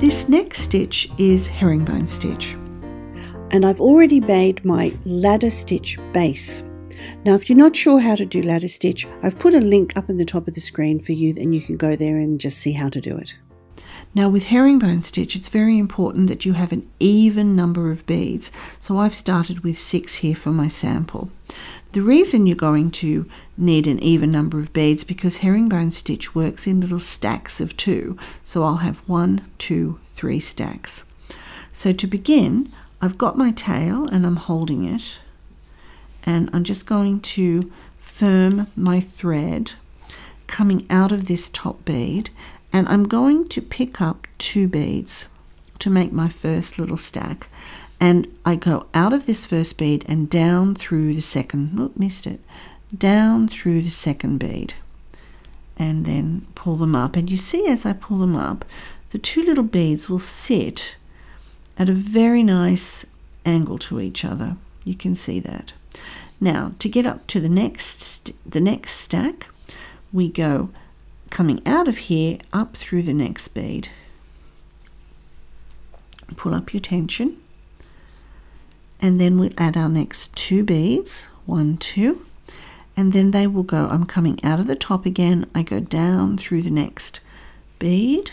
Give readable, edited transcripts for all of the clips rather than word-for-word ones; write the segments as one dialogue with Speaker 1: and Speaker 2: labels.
Speaker 1: This next stitch is herringbone stitch.
Speaker 2: And I've already made my ladder stitch base. Now if you're not sure how to do ladder stitch, I've put a link up in the top of the screen for you, and you can go there and just see how to do it.
Speaker 1: Now with herringbone stitch, it's very important that you have an even number of beads. So I've started with 6 here for my sample. The reason you're going to need an even number of beads because herringbone stitch works in little stacks of 2. So I'll have 1, 2, 3 stacks. So to begin, I've got my tail and I'm holding it, and I'm just going to firm my thread coming out of this top bead, and I'm going to pick up 2 beads to make my first little stack, and I go out of this first bead and down through the second, missed it, down through the second bead, and then pull them up. And you see as I pull them up, the 2 little beads will sit at a very nice angle to each other. You can see that. Now to get up to the next stack, we go coming out of here up through the next bead. Pull up your tension, and then we'll add our next 2 beads, 1, 2, and then they will go, I'm coming out of the top again, I go down through the next bead,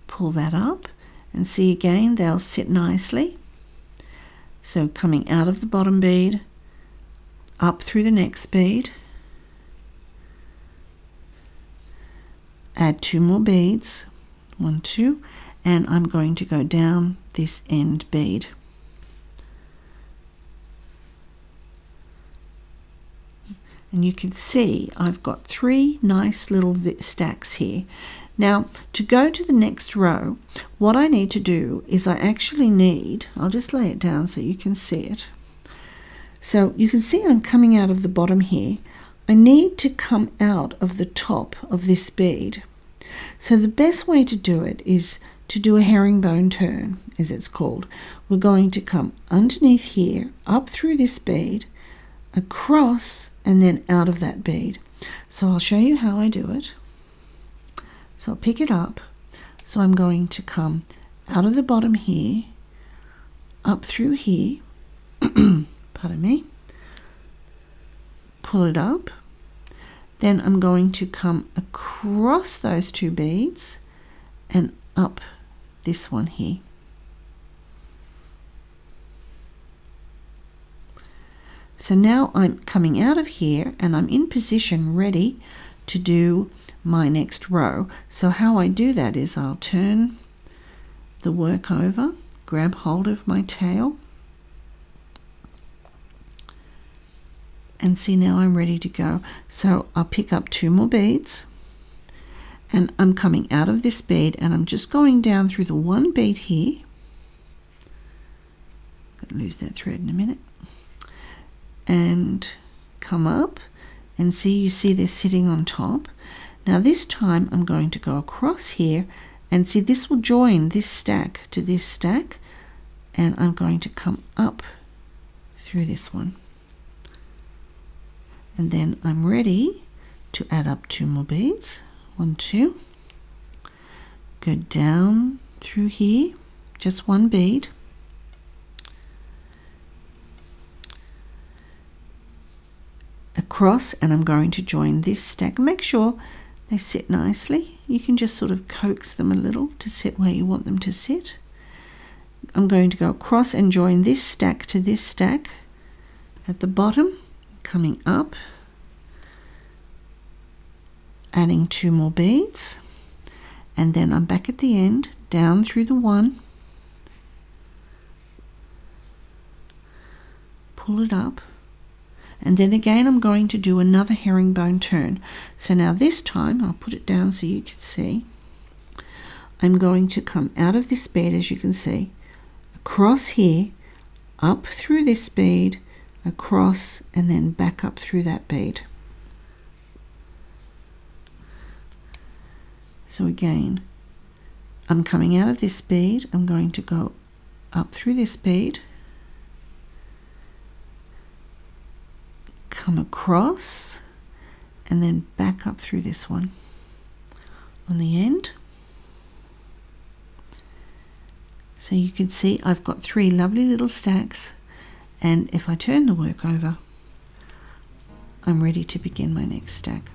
Speaker 1: pull that up, and see again they'll sit nicely. So coming out of the bottom bead, up through the next bead, add 2 more beads, 1, 2, and I'm going to go down this end bead. And you can see I've got 3 nice little stacks here. Now to go to the next row, what I need to do is I actually need, I'll just lay it down so you can see it. So you can see I'm coming out of the bottom here. I need to come out of the top of this bead. So the best way to do it is to do a herringbone turn, as it's called. We're going to come underneath here, up through this bead, across, and then out of that bead. So I'll show you how I do it. So I'll pick it up. So I'm going to come out of the bottom here, up through here, pardon me, pull it up. Then I'm going to come across those 2 beads and up this one here. So now I'm coming out of here and I'm in position ready to do my next row. So how I do that is I'll turn the work over, grab hold of my tail, and see now I'm ready to go. So I'll pick up 2 more beads, and I'm coming out of this bead and I'm just going down through the 1 bead here. I'm going to lose that thread in a minute. And come up and see, you see they're sitting on top. Now this time I'm going to go across here, and see this will join this stack to this stack, and I'm going to come up through this one. And then I'm ready to add up 2 more beads, 1, 2, go down through here, just 1 bead, across, and I'm going to join this stack. Make sure they sit nicely. You can just sort of coax them a little to sit where you want them to sit. I'm going to go across and join this stack to this stack at the bottom, coming up, adding 2 more beads, and then I'm back at the end, down through the 1, pull it up, and then again I'm going to do another herringbone turn. So now this time I'll put it down so you can see. I'm going to come out of this bead, as you can see, across here, up through this bead, across, and then back up through that bead. So again, I'm coming out of this bead, I'm going to go up through this bead, come across, and then back up through this one. On the end, So you can see I've got 3 lovely little stacks, and if I turn the work over, I'm ready to begin my next stack.